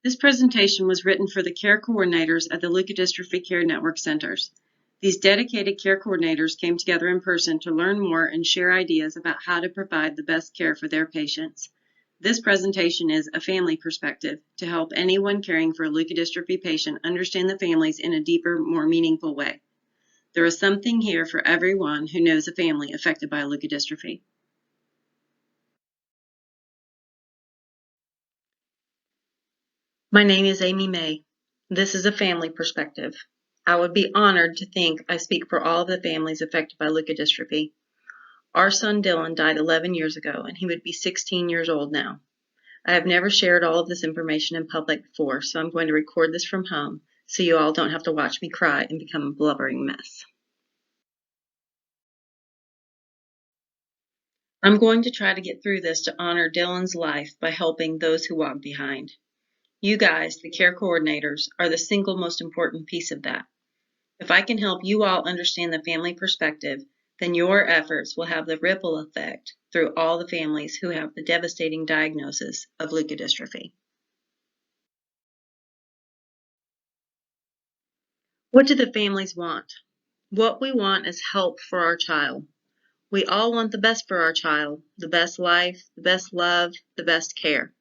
This presentation was written for the care coordinators at the Leukodystrophy Care Network centers. These dedicated care coordinators came together in person to learn more and share ideas about how to provide the best care for their patients. This presentation is a family perspective to help anyone caring for a leukodystrophy patient understand the families in a deeper, more meaningful way. There is something here for everyone who knows a family affected by leukodystrophy. My name is Amy May. This is a family perspective. I would be honored to think I speak for all of the families affected by leukodystrophy. Our son Dylan died 11 years ago, and he would be 16 years old now. I have never shared all of this information in public before, so I'm going to record this from home so you all don't have to watch me cry and become a blubbering mess. I'm going to try to get through this to honor Dylan's life by helping those who walk behind. You guys, the care coordinators, are the single most important piece of that. If I can help you all understand the family perspective, then your efforts will have the ripple effect through all the families who have the devastating diagnosis of leukodystrophy. What do the families want? What we want is help for our child. We all want the best for our child, the best life, the best love, the best care.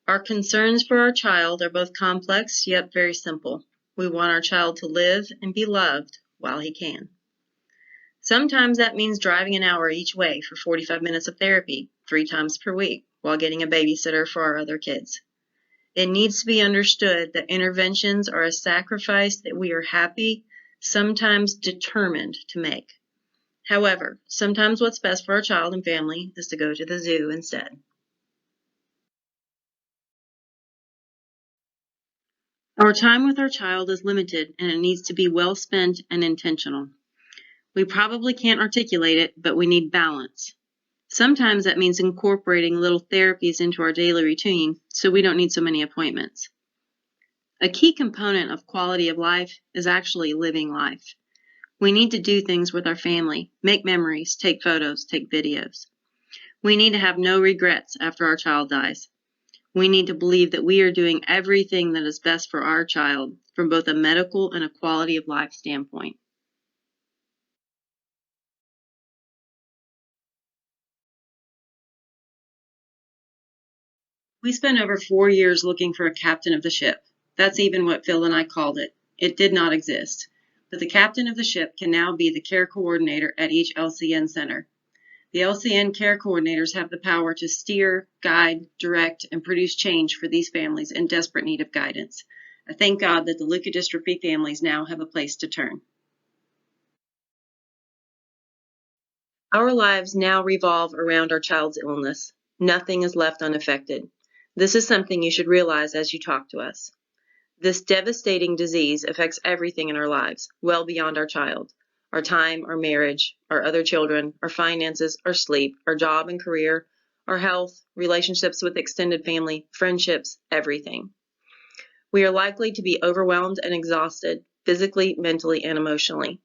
Our concerns for our child are both complex yet very simple. We want our child to live and be loved while he can. Sometimes that means driving an hour each way for 45 minutes of therapy 3 times per week while getting a babysitter for our other kids. It needs to be understood that interventions are a sacrifice that we are happy, sometimes determined to make. However, sometimes what's best for our child and family is to go to the zoo instead. Our time with our child is limited, and it needs to be well spent and intentional. We probably can't articulate it, but we need balance. Sometimes that means incorporating little therapies into our daily routine so we don't need so many appointments. A key component of quality of life is actually living life. We need to do things with our family, make memories, take photos, take videos. We need to have no regrets after our child dies. We need to believe that we are doing everything that is best for our child from both a medical and a quality of life standpoint. We spent over 4 years looking for a captain of the ship. That's even what Phil and I called it. It did not exist. But the captain of the ship can now be the care coordinator at each LCN center. The LCN Care Coordinators have the power to steer, guide, direct, and produce change for these families in desperate need of guidance. I thank God that the leukodystrophy families now have a place to turn. Our lives now revolve around our child's illness. Nothing is left unaffected. This is something you should realize as you talk to us. This devastating disease affects everything in our lives, well beyond our child. Our time, our marriage, our other children, our finances, our sleep, our job and career, our health, relationships with extended family, friendships, everything. We are likely to be overwhelmed and exhausted, physically, mentally, and emotionally.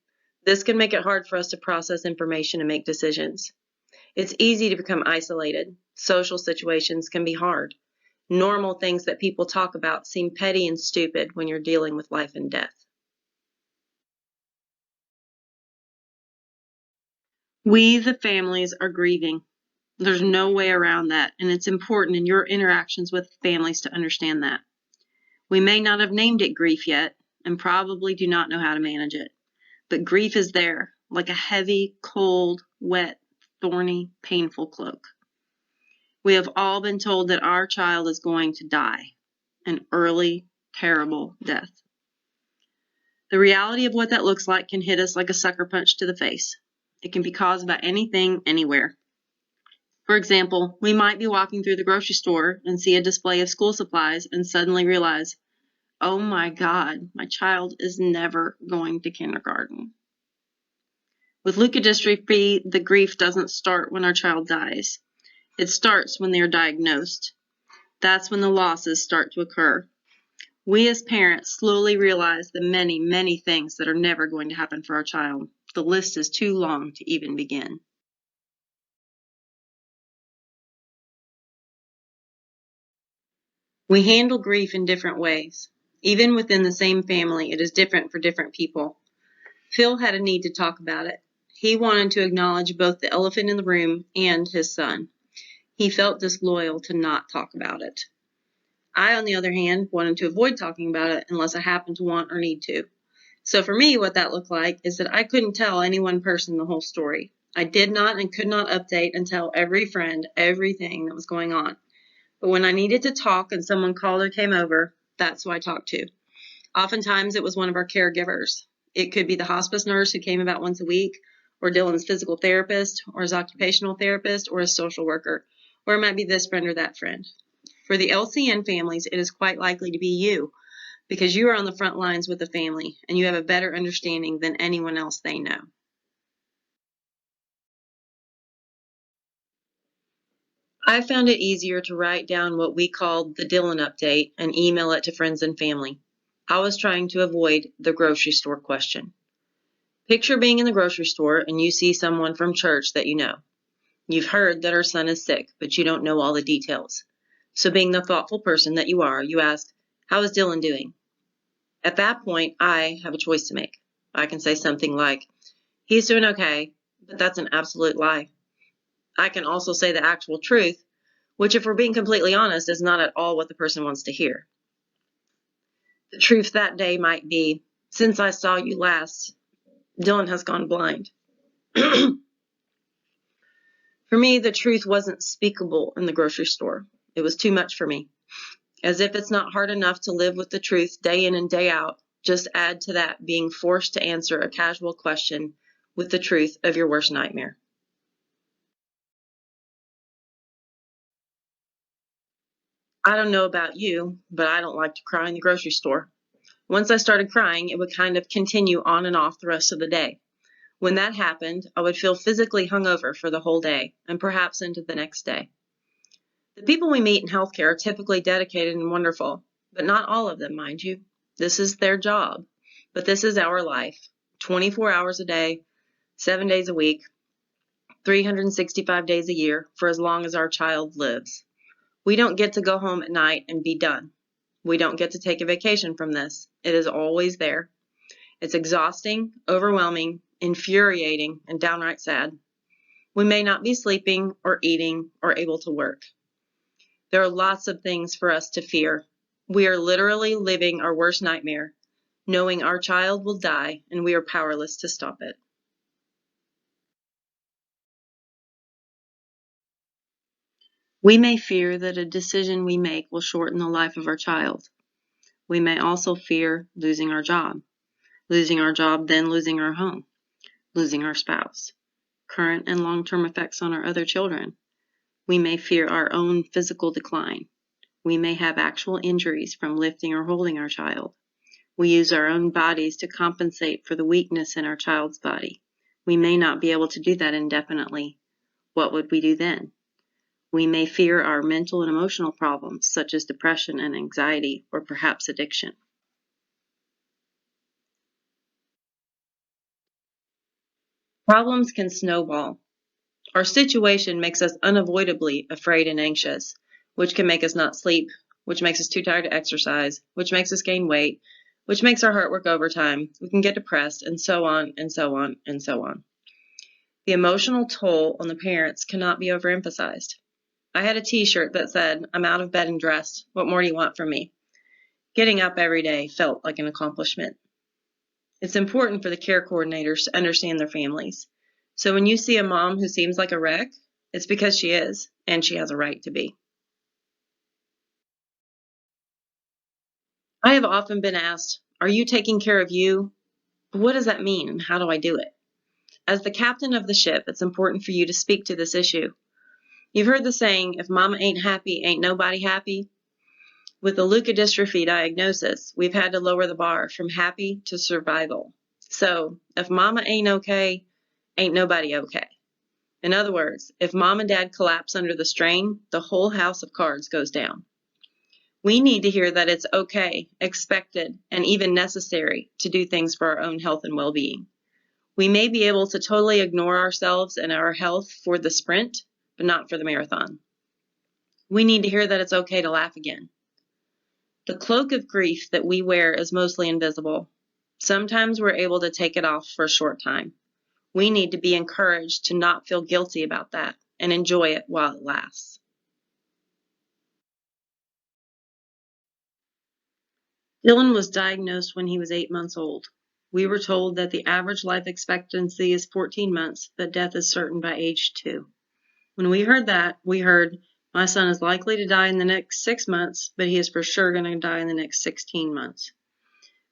This can make it hard for us to process information and make decisions. It's easy to become isolated. Social situations can be hard. Normal things that people talk about seem petty and stupid when you're dealing with life and death. We, the families, are grieving. There's no way around that, and it's important in your interactions with families to understand that. We may not have named it grief yet, and probably do not know how to manage it, but grief is there, like a heavy, cold, wet, thorny, painful cloak. We have all been told that our child is going to die, an early, terrible death. The reality of what that looks like can hit us like a sucker punch to the face. It can be caused by anything, anywhere. For example, we might be walking through the grocery store and see a display of school supplies and suddenly realize, oh my God, my child is never going to kindergarten. With leukodystrophy, the grief doesn't start when our child dies. It starts when they are diagnosed. That's when the losses start to occur. We as parents slowly realize the many, many things that are never going to happen for our child. The list is too long to even begin. We handle grief in different ways. Even within the same family, it is different for different people. Phil had a need to talk about it. He wanted to acknowledge both the elephant in the room and his son. He felt disloyal to not talk about it. I, on the other hand, wanted to avoid talking about it unless I happened to want or need to. So for me, what that looked like is that I couldn't tell any one person the whole story. I did not and could not update and tell every friend everything that was going on. But when I needed to talk and someone called or came over, that's who I talked to. Oftentimes, it was one of our caregivers. It could be the hospice nurse who came about once a week, or Dylan's physical therapist, or his occupational therapist, or his social worker, or it might be this friend or that friend. For the LCN families, it is quite likely to be you, because you are on the front lines with the family, and you have a better understanding than anyone else they know. I found it easier to write down what we called the Dylan update and email it to friends and family. I was trying to avoid the grocery store question. Picture being in the grocery store and you see someone from church that you know. You've heard that our son is sick, but you don't know all the details. So being the thoughtful person that you are, you ask, "How is Dylan doing?" At that point, I have a choice to make. I can say something like, "He's doing okay," but that's an absolute lie. I can also say the actual truth, which, if we're being completely honest, is not at all what the person wants to hear. The truth that day might be, "Since I saw you last, Dylan has gone blind." For me, the truth wasn't speakable in the grocery store. It was too much for me. As if it's not hard enough to live with the truth day in and day out, just add to that being forced to answer a casual question with the truth of your worst nightmare. I don't know about you, but I don't like to cry in the grocery store. Once I started crying, it would kind of continue on and off the rest of the day. When that happened, I would feel physically hungover for the whole day and perhaps into the next day. The people we meet in healthcare are typically dedicated and wonderful, but not all of them, mind you. This is their job, but this is our life. 24 hours a day, 7 days a week, 365 days a year for as long as our child lives. We don't get to go home at night and be done. We don't get to take a vacation from this. It is always there. It's exhausting, overwhelming, infuriating, and downright sad. We may not be sleeping or eating or able to work. There are lots of things for us to fear. We are literally living our worst nightmare, knowing our child will die and we are powerless to stop it. We may fear that a decision we make will shorten the life of our child. We may also fear losing our job, then losing our home, losing our spouse, current and long-term effects on our other children. We may fear our own physical decline. We may have actual injuries from lifting or holding our child. We use our own bodies to compensate for the weakness in our child's body. We may not be able to do that indefinitely. What would we do then? We may fear our mental and emotional problems, such as depression and anxiety, or perhaps addiction. Problems can snowball. Our situation makes us unavoidably afraid and anxious, which can make us not sleep, which makes us too tired to exercise, which makes us gain weight, which makes our heart work overtime. We can get depressed, and so on, and so on, and so on. The emotional toll on the parents cannot be overemphasized. I had a t-shirt that said, "I'm out of bed and dressed. What more do you want from me?" Getting up every day felt like an accomplishment. It's important for the care coordinators to understand their families. So when you see a mom who seems like a wreck, it's because she is, and she has a right to be. I have often been asked, "Are you taking care of you?" But what does that mean, and how do I do it? As the captain of the ship, it's important for you to speak to this issue. You've heard the saying, "If mama ain't happy, ain't nobody happy." With the leukodystrophy diagnosis, we've had to lower the bar from happy to survival. So, if mama ain't okay, ain't nobody okay. In other words, if mom and dad collapse under the strain, the whole house of cards goes down. We need to hear that it's okay, expected, and even necessary to do things for our own health and well-being. We may be able to totally ignore ourselves and our health for the sprint, but not for the marathon. We need to hear that it's okay to laugh again. The cloak of grief that we wear is mostly invisible. Sometimes we're able to take it off for a short time. We need to be encouraged to not feel guilty about that and enjoy it while it lasts. Dylan was diagnosed when he was 8 months old. We were told that the average life expectancy is 14 months, but death is certain by age 2. When we heard that, we heard, my son is likely to die in the next 6 months, but he is for sure going to die in the next 16 months.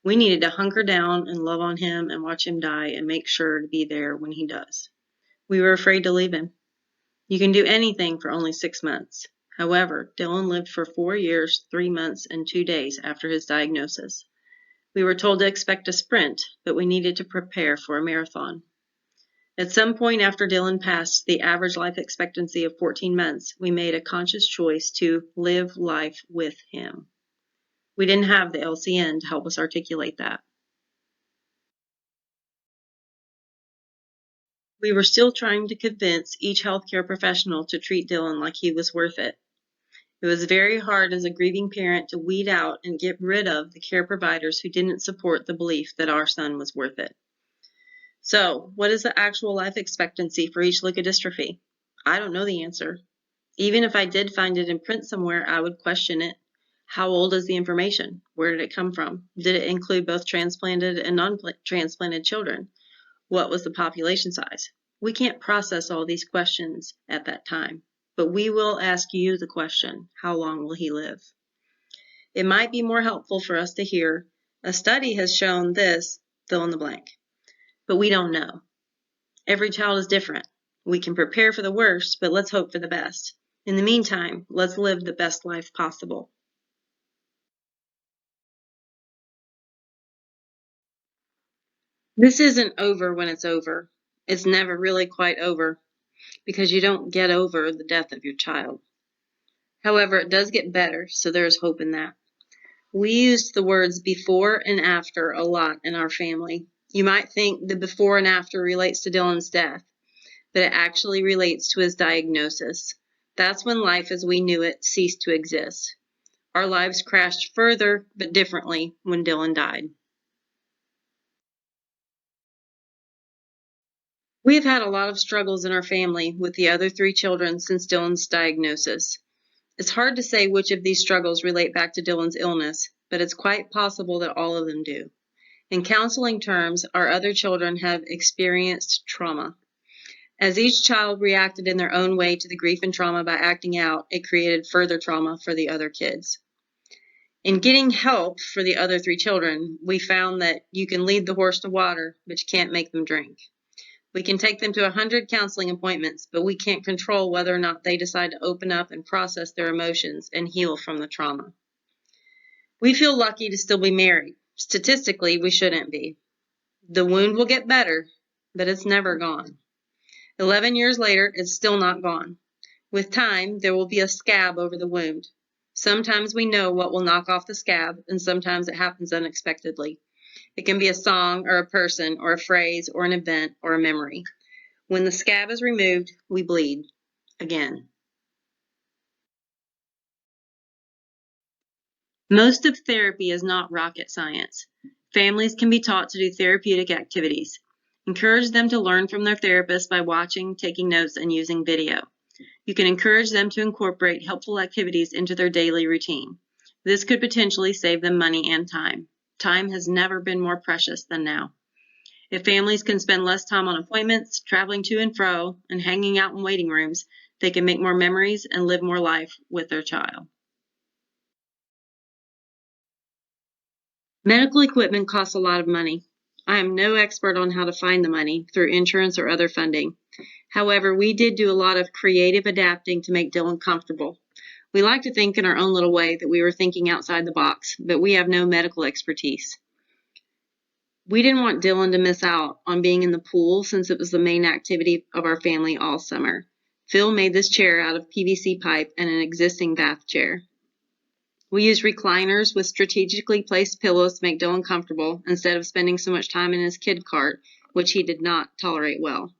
We needed to hunker down and love on him and watch him die and make sure to be there when he does. We were afraid to leave him. You can do anything for only 6 months. However, Dylan lived for 4 years, 3 months, and 2 days after his diagnosis. We were told to expect a sprint, but we needed to prepare for a marathon. At some point after Dylan passed the average life expectancy of 14 months, we made a conscious choice to live life with him. We didn't have the LCN to help us articulate that. We were still trying to convince each healthcare professional to treat Dylan like he was worth it. It was very hard as a grieving parent to weed out and get rid of the care providers who didn't support the belief that our son was worth it. So, what is the actual life expectancy for each leukodystrophy? I don't know the answer. Even if I did find it in print somewhere, I would question it. How old is the information? Where did it come from? Did it include both transplanted and non-transplanted children? What was the population size? We can't process all these questions at that time, but we will ask you the question, how long will he live? It might be more helpful for us to hear, a study has shown this, fill in the blank. But we don't know. Every child is different. We can prepare for the worst, but let's hope for the best. In the meantime, let's live the best life possible. This isn't over when it's over. It's never really quite over because you don't get over the death of your child. However, it does get better, so there's hope in that. We used the words before and after a lot in our family. You might think the before and after relates to Dylan's death, but it actually relates to his diagnosis. That's when life as we knew it ceased to exist. Our lives crashed further, but differently, when Dylan died. We have had a lot of struggles in our family with the other 3 children since Dylan's diagnosis. It's hard to say which of these struggles relate back to Dylan's illness, but it's quite possible that all of them do. In counseling terms, our other children have experienced trauma. As each child reacted in their own way to the grief and trauma by acting out, it created further trauma for the other kids. In getting help for the other 3 children, we found that you can lead the horse to water, but you can't make them drink. We can take them to 100 counseling appointments, but we can't control whether or not they decide to open up and process their emotions and heal from the trauma. We feel lucky to still be married. Statistically, we shouldn't be. The wound will get better, but it's never gone. 11 years later, it's still not gone. With time, there will be a scab over the wound. Sometimes we know what will knock off the scab, and sometimes it happens unexpectedly. It can be a song or a person or a phrase or an event or a memory. When the scab is removed, we bleed again. Most of therapy is not rocket science. Families can be taught to do therapeutic activities. Encourage them to learn from their therapist by watching, taking notes, and using video. You can encourage them to incorporate helpful activities into their daily routine. This could potentially save them money and time. Time has never been more precious than now. If families can spend less time on appointments, traveling to and fro, and hanging out in waiting rooms, they can make more memories and live more life with their child. Medical equipment costs a lot of money. I am no expert on how to find the money through insurance or other funding. However, we did do a lot of creative adapting to make Dylan comfortable. We like to think in our own little way that we were thinking outside the box, but we have no medical expertise. We didn't want Dylan to miss out on being in the pool since it was the main activity of our family all summer. Phil made this chair out of PVC pipe and an existing bath chair. We used recliners with strategically placed pillows to make Dylan comfortable instead of spending so much time in his kid cart, which he did not tolerate well.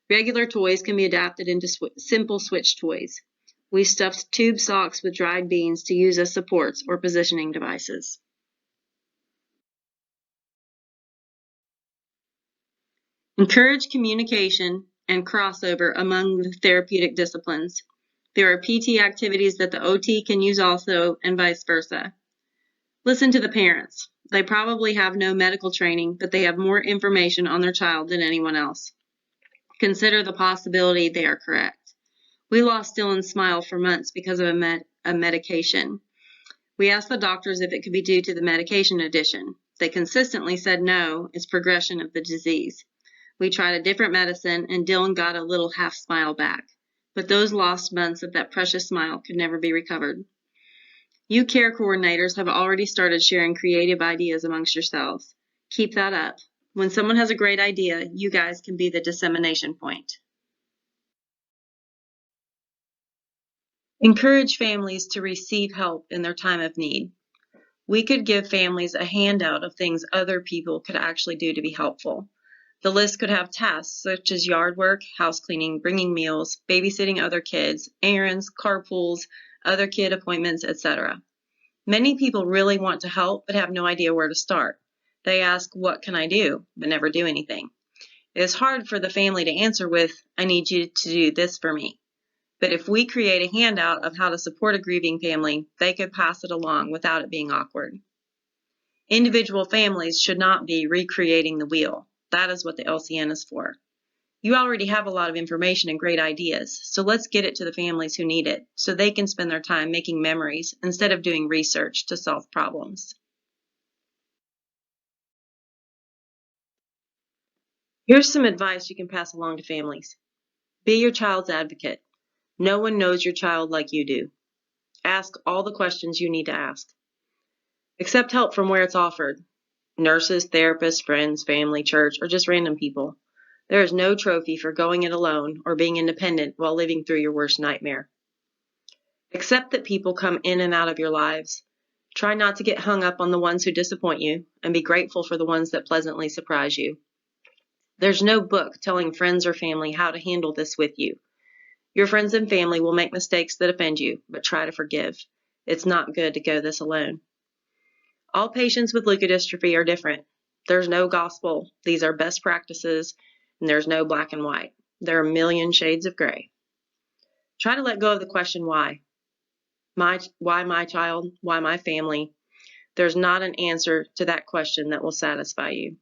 Regular toys can be adapted into simple switch toys. We stuffed tube socks with dried beans to use as supports or positioning devices. Encourage communication and crossover among the therapeutic disciplines. There are PT activities that the OT can use also, and vice versa. Listen to the parents. They probably have no medical training, but they have more information on their child than anyone else. Consider the possibility they are correct. We lost Dylan's smile for months because of a medication. We asked the doctors if it could be due to the medication addition. They consistently said no, it's progression of the disease. We tried a different medicine, and Dylan got a little half smile back. But those lost months of that precious smile could never be recovered. You care coordinators have already started sharing creative ideas amongst yourselves. Keep that up. When someone has a great idea, you guys can be the dissemination point. Encourage families to receive help in their time of need. We could give families a handout of things other people could actually do to be helpful. The list could have tasks such as yard work, house cleaning, bringing meals, babysitting other kids, errands, carpools, other kid appointments, etc. Many people really want to help but have no idea where to start. They ask, "What can I do?" but never do anything. It is hard for the family to answer with, "I need you to do this for me." But if we create a handout of how to support a grieving family, they could pass it along without it being awkward. Individual families should not be recreating the wheel. That is what the LCN is for. You already have a lot of information and great ideas, so let's get it to the families who need it so they can spend their time making memories instead of doing research to solve problems. Here's some advice you can pass along to families. Be your child's advocate. No one knows your child like you do. Ask all the questions you need to ask. Accept help from where it's offered. Nurses, therapists, friends, family, church, or just random people. There is no trophy for going it alone or being independent while living through your worst nightmare. Accept that people come in and out of your lives. Try not to get hung up on the ones who disappoint you, and be grateful for the ones that pleasantly surprise you. There's no book telling friends or family how to handle this with you. Your friends and family will make mistakes that offend you, but try to forgive. It's not good to go this alone. All patients with leukodystrophy are different. There's no gospel. These are best practices, and there's no black and white. There are a million shades of gray. Try to let go of the question why. Why my child? Why my family? There's not an answer to that question that will satisfy you.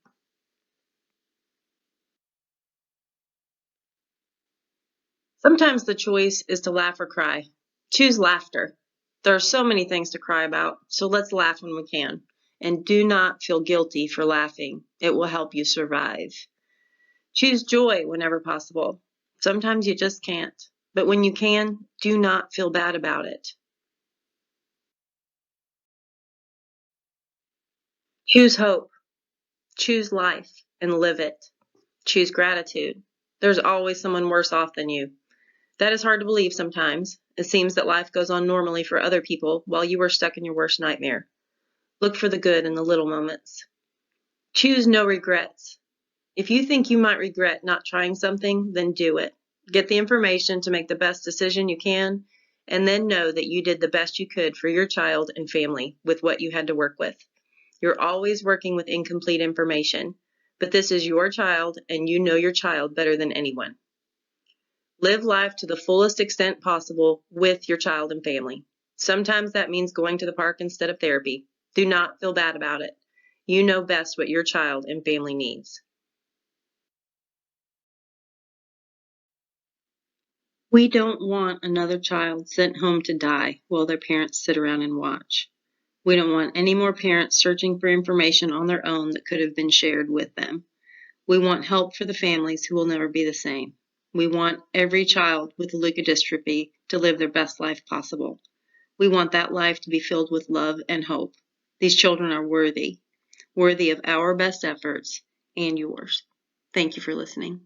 Sometimes the choice is to laugh or cry. Choose laughter. There are so many things to cry about, so let's laugh when we can. And do not feel guilty for laughing. It will help you survive. Choose joy whenever possible. Sometimes you just can't. But when you can, do not feel bad about it. Choose hope. Choose life and live it. Choose gratitude. There's always someone worse off than you. That is hard to believe sometimes. It seems that life goes on normally for other people while you are stuck in your worst nightmare. Look for the good in the little moments. Choose no regrets. If you think you might regret not trying something, then do it. Get the information to make the best decision you can, and then know that you did the best you could for your child and family with what you had to work with. You're always working with incomplete information, but this is your child, and you know your child better than anyone. Live life to the fullest extent possible with your child and family. Sometimes that means going to the park instead of therapy. Do not feel bad about it. You know best what your child and family needs. We don't want another child sent home to die while their parents sit around and watch. We don't want any more parents searching for information on their own that could have been shared with them. We want help for the families who will never be the same. We want every child with leukodystrophy to live their best life possible. We want that life to be filled with love and hope. These children are worthy of our best efforts and yours. Thank you for listening.